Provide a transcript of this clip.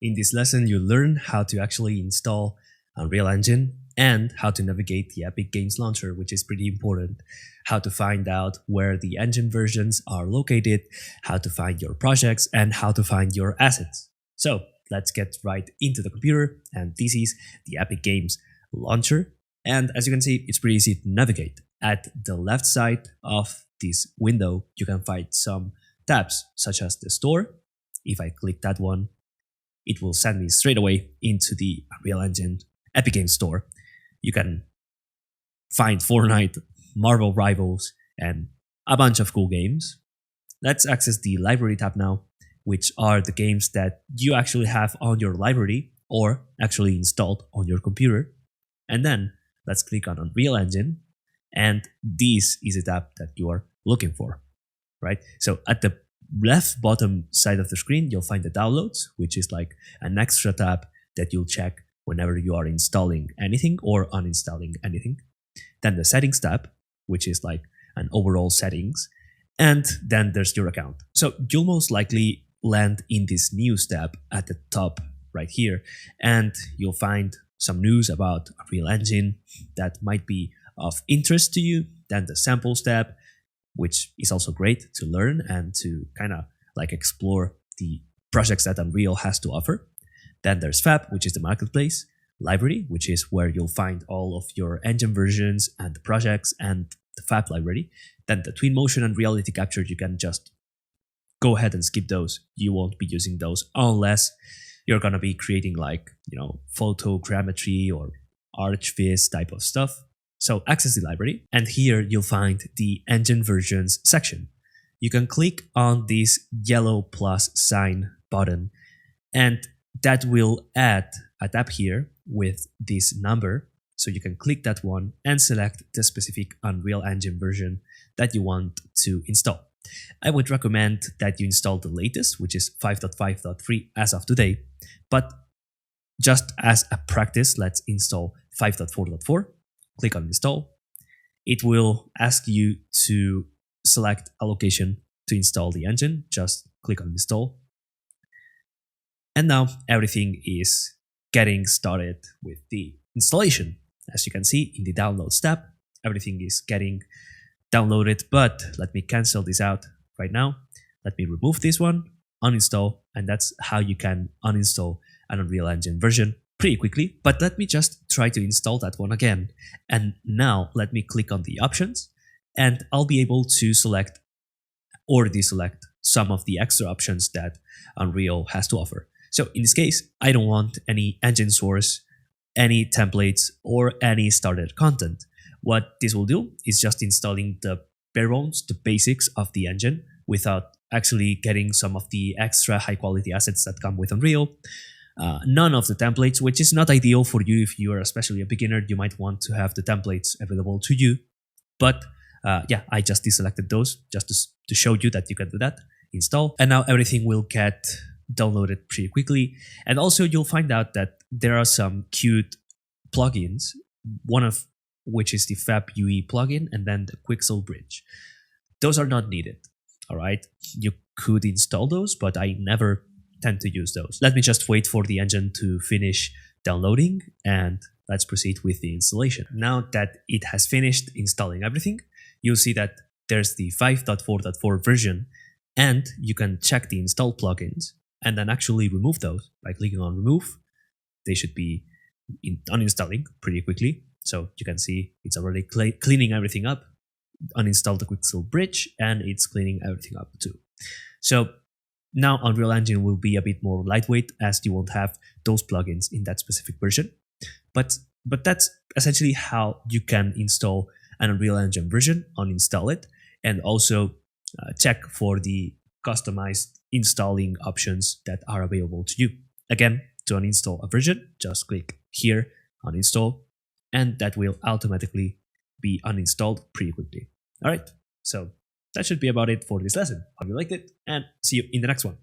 In this lesson, you learn how to actually install Unreal Engine and how to navigate the Epic Games Launcher, which is pretty important. How to find out where the engine versions are located, how to find your projects, and how to find your assets. So let's get right into the computer. And this is the Epic Games Launcher. And as you can see, it's pretty easy to navigate. At the left side of this window, you can find some tabs, such as the store. If I click that one, it will send me straight away into the Unreal Engine Epic Games Store. You can find Fortnite, Marvel Rivals, and a bunch of cool games. Let's access the library tab now, which are the games that you actually have on your library or actually installed on your computer. And then let's click on Unreal Engine, and this is a tab that you are looking for, right? So at the left bottom side of the screen, you'll find the downloads, which is like an extra tab that you'll check whenever you are installing anything or uninstalling anything. Then the settings tab, which is like an overall settings. And then there's your account. So you'll most likely land in this news tab at the top right here. And you'll find some news about Unreal Engine that might be of interest to you. Then the samples tab, which is also great to learn and to kind of like explore the projects that Unreal has to offer. Then there's Fab, which is the marketplace, library, which is where you'll find all of your engine versions and the projects and the Fab library. Then the Twinmotion and reality capture, you can just go ahead and skip those. You won't be using those unless you're going to be creating like, photogrammetry or ArchViz type of stuff. So access the library, and here you'll find the engine versions section. You can click on this yellow plus sign button, and that will add a tab here with this number. So you can click that one and select the specific Unreal Engine version that you want to install. I would recommend that you install the latest, which is 5.5.3 as of today. But just as a practice, let's install 5.4.4. Click on install. It will ask you to select a location to install the engine. Just click on install. And now everything is getting started with the installation. As you can see in the downloads tab, everything is getting downloaded, but let me cancel this out right now. Let me remove this one, uninstall, and that's how you can uninstall an Unreal Engine version pretty quickly. But let me just try to install that one again. And now let me click on the options, and I'll be able to select or deselect some of the extra options that Unreal has to offer. So in this case, I don't want any engine source, any templates, or any started content. What this will do is just installing the bare bones, the basics of the engine without actually getting some of the extra high quality assets that come with Unreal. None of the templates, which is not ideal for you if you are especially a beginner. You might want to have the templates available to you. But yeah, I just deselected those just to show you that you can do that. Install. And now everything will get downloaded pretty quickly. And also you'll find out that there are some cute plugins, one of which is the Fab UE plugin and then the Quixel Bridge. Those are not needed. All right. You could install those, but I never tend to use those. Let me just wait for the engine to finish downloading and let's proceed with the installation. Now that it has finished installing everything, you'll see that there's the 5.4.4 version and you can check the install plugins and then actually remove those by clicking on remove. They should be uninstalling pretty quickly. So you can see it's already cleaning everything up. Uninstall the Quixel Bridge and it's cleaning everything up too. So now Unreal Engine will be a bit more lightweight as you won't have those plugins in that specific version. But that's essentially how you can install an Unreal Engine version, uninstall it, and also check for the customized installing options that are available to you. Again, to uninstall a version, just click here, uninstall, and that will automatically be uninstalled pretty quickly. All right, so that should be about it for this lesson. Hope you liked it, and see you in the next one.